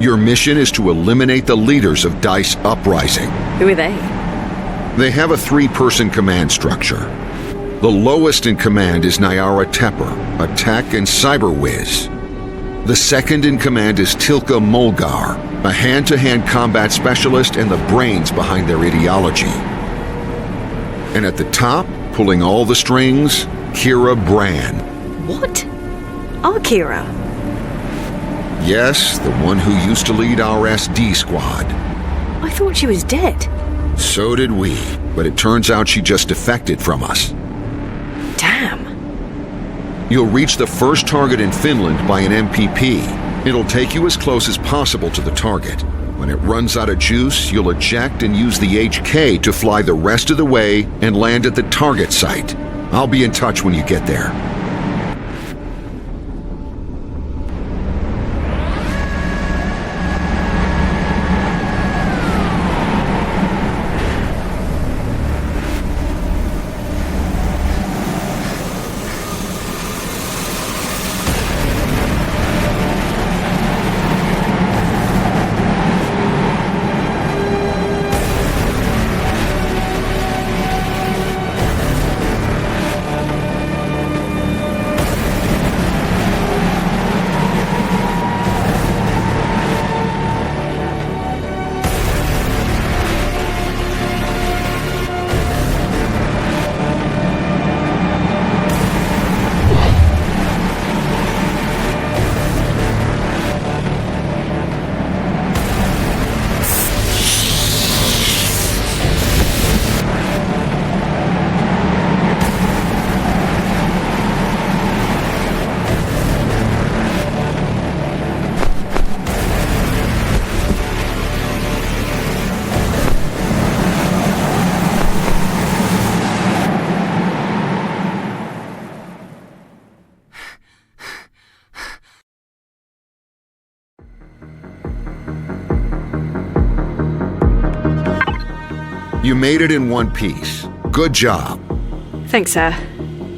Your mission is to eliminate the leaders of Dice Uprising. Who are they? They have a 3-person command structure. The lowest in command is Nyara Tepper, a tech and cyber whiz. The second in command is Tilka Mulgar, a hand-to-hand combat specialist and the brains behind their ideology. And at the top, pulling all the strings, Kira Brand. What? Our Kira? Yes, the one who used to lead our SD squad. I thought she was dead. So did we, but it turns out she just defected from us. Damn. You'll reach the first target in Finland by an MPP. It'll take you as close as possible to the target. When it runs out of juice, you'll eject and use the HK to fly the rest of the way and land at the target site. I'll be in touch when you get there. You made it in one piece. Good job. Thanks, sir.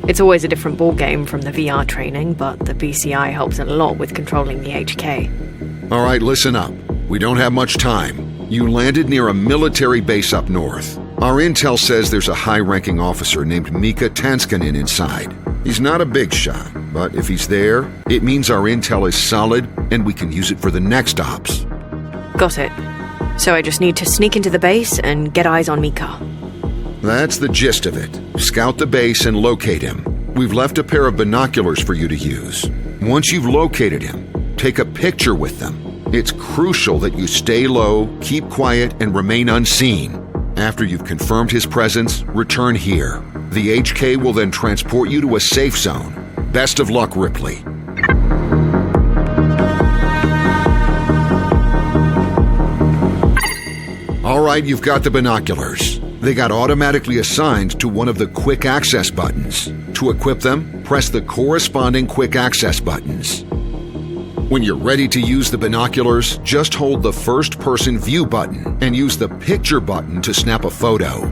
It's always a different ballgame from the VR training, but the BCI helps a lot with controlling the HK. All right, listen up. We don't have much time. You landed near a military base up north. Our intel says there's a high-ranking officer named Mika Tanskanen inside. He's not a big shot, but if he's there, it means our intel is solid and we can use it for the next ops. Got it. So I just need to sneak into the base and get eyes on Mika. That's the gist of it. Scout the base and locate him. We've left a pair of binoculars for you to use. Once you've located him, take a picture with them. It's crucial that you stay low, keep quiet, and remain unseen. After you've confirmed his presence, return here. The HK will then transport you to a safe zone. Best of luck, Ripley. All right, you've got the binoculars. They got automatically assigned to one of the quick access buttons. To equip them, press the corresponding quick access buttons. When you're ready to use the binoculars, just hold the first-person view button and use the picture button to snap a photo.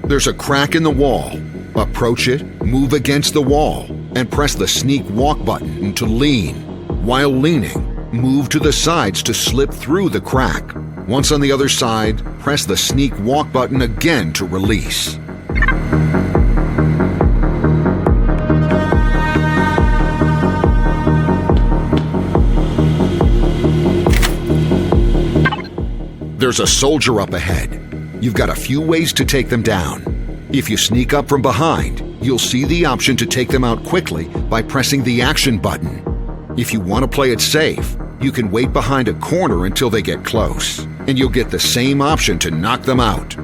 There's a crack in the wall. Approach it, move against the wall, and press the sneak walk button to lean. While leaning, move to the sides to slip through the crack. Once on the other side, press the sneak walk button again to release. There's a soldier up ahead. You've got a few ways to take them down. If you sneak up from behind, you'll see the option to take them out quickly by pressing the action button. If you want to play it safe, you can wait behind a corner until they get close, and you'll get the same option to knock them out.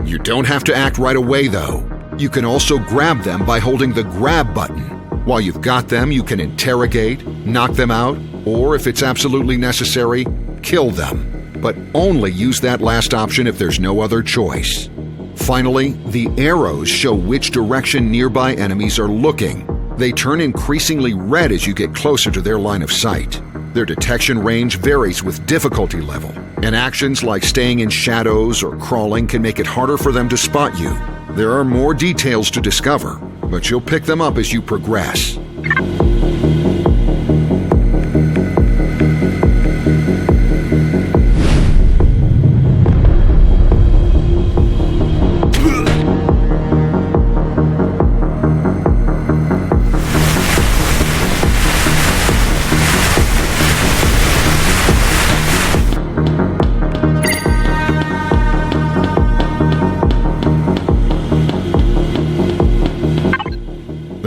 You don't have to act right away, though. You can also grab them by holding the grab button. While you've got them, you can interrogate, knock them out, or if it's absolutely necessary, kill them. But only use that last option if there's no other choice. Finally, the arrows show which direction nearby enemies are looking. They turn increasingly red as you get closer to their line of sight. Their detection range varies with difficulty level. and actions like staying in shadows or crawling can make it harder for them to spot you. There are more details to discover, but you'll pick them up as you progress.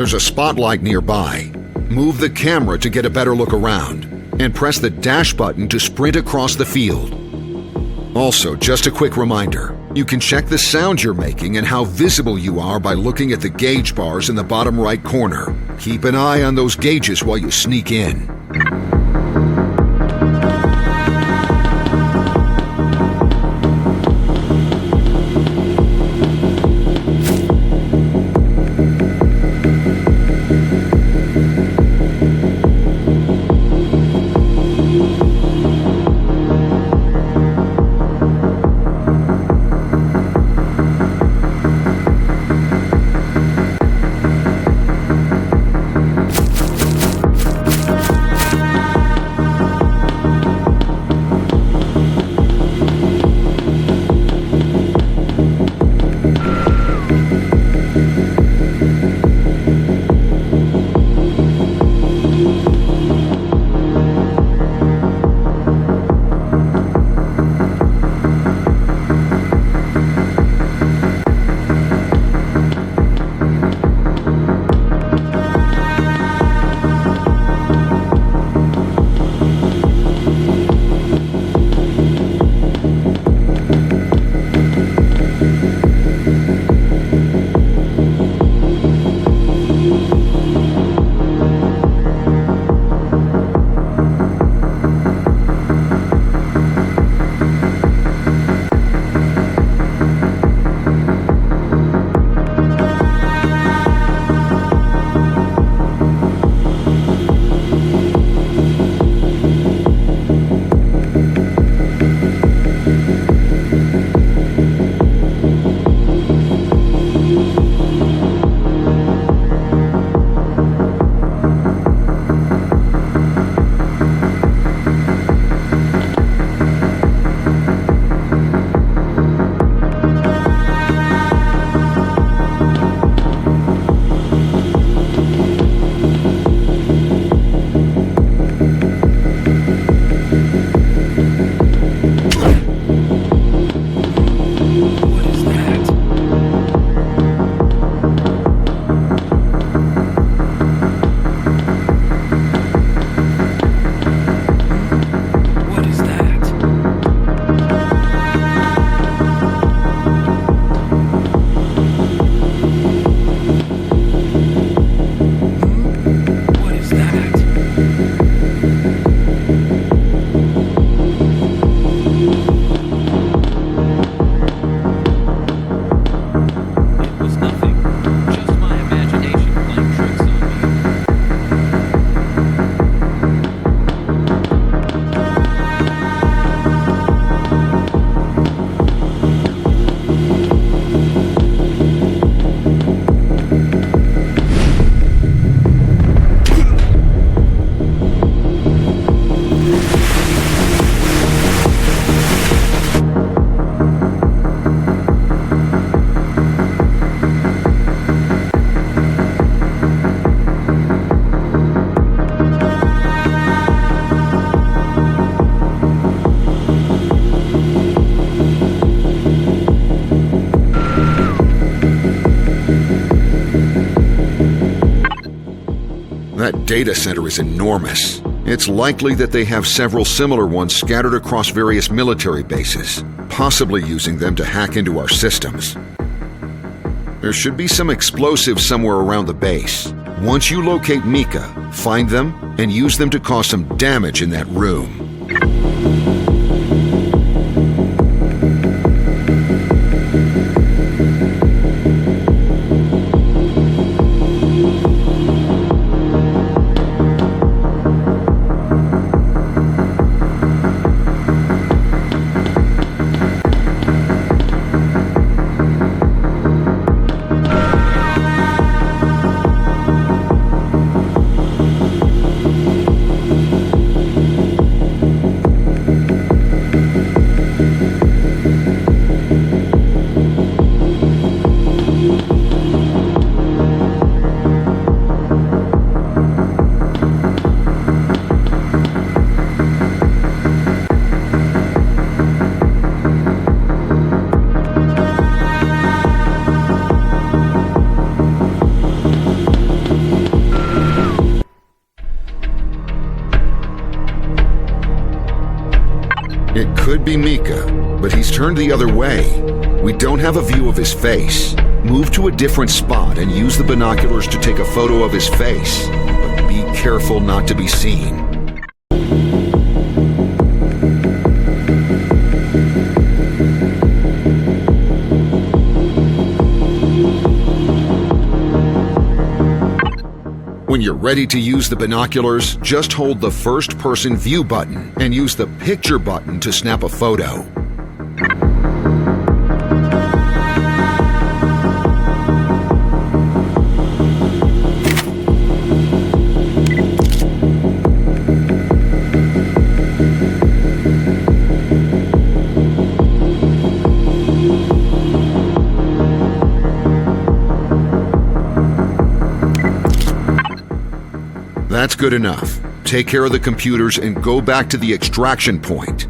There's a spotlight nearby. Move the camera to get a better look around, and press the dash button to sprint across the field. Also, just a quick reminder, you can check the sound you're making and how visible you are by looking at the gauge bars in the bottom right corner. Keep an eye on those gauges while you sneak in. That data center is enormous. It's likely that they have several similar ones scattered across various military bases, possibly using them to hack into our systems. There should be some explosives somewhere around the base. Once you locate Mika, find them and use them to cause some damage in that room. It could be Mika, but he's turned the other way. We don't have a view of his face. Move to a different spot and use the binoculars to take a photo of his face. But be careful not to be seen. When you're ready to use the binoculars, just hold the first-person view button and use the picture button to snap a photo. That's good enough. Take care of the computers and go back to the extraction point.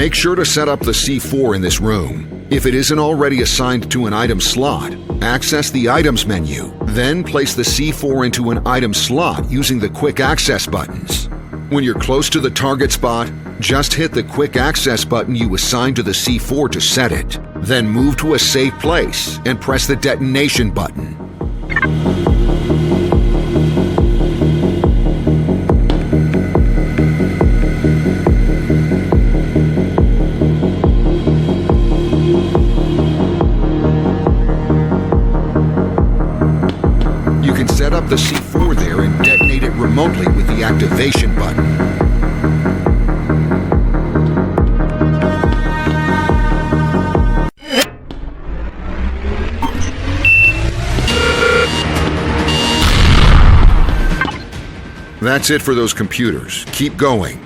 Make sure to set up the C4 in this room. If it isn't already assigned to an item slot, access the Items menu, then place the C4 into an item slot using the Quick Access buttons. When you're close to the target spot, just hit the Quick Access button you assigned to the C4 to set it. Then move to a safe place and press the Detonation button. Set up the C4 there and detonate it remotely with the activation button. That's it for those computers. Keep going.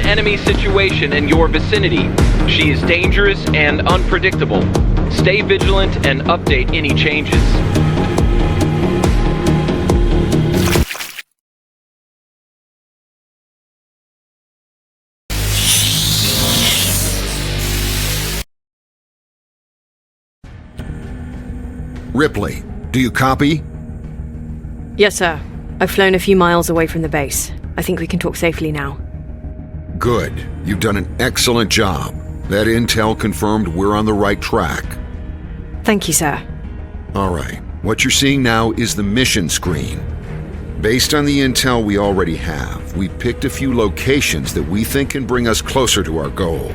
Enemy situation in your vicinity. She is dangerous and unpredictable. Stay vigilant and update any changes. Ripley, do you copy? Yes, sir. I've flown a few miles away from the base. I think we can talk safely now. Good. You've done an excellent job. That intel confirmed we're on the right track. Thank you, sir. All right. What you're seeing now is the mission screen. Based on the intel we already have, we picked a few locations that we think can bring us closer to our goal.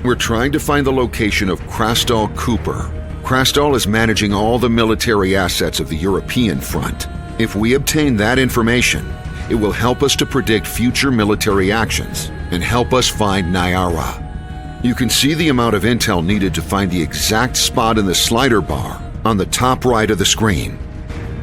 We're trying to find the location of Krastal Cooper. Krastal is managing all the military assets of the European front. If we obtain that information, it will help us to predict future military actions and help us find Nyara. You can see the amount of intel needed to find the exact spot in the slider bar on the top right of the screen.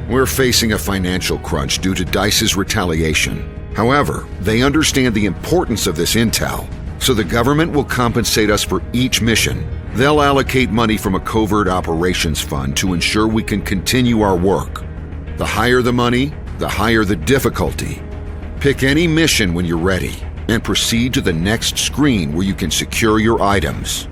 We're facing a financial crunch due to DICE's retaliation. However, they understand the importance of this intel, so the government will compensate us for each mission They'll allocate money from a covert operations fund to ensure we can continue our work. The higher the money, the higher the difficulty. Pick any mission when you're ready and proceed to the next screen where you can secure your items.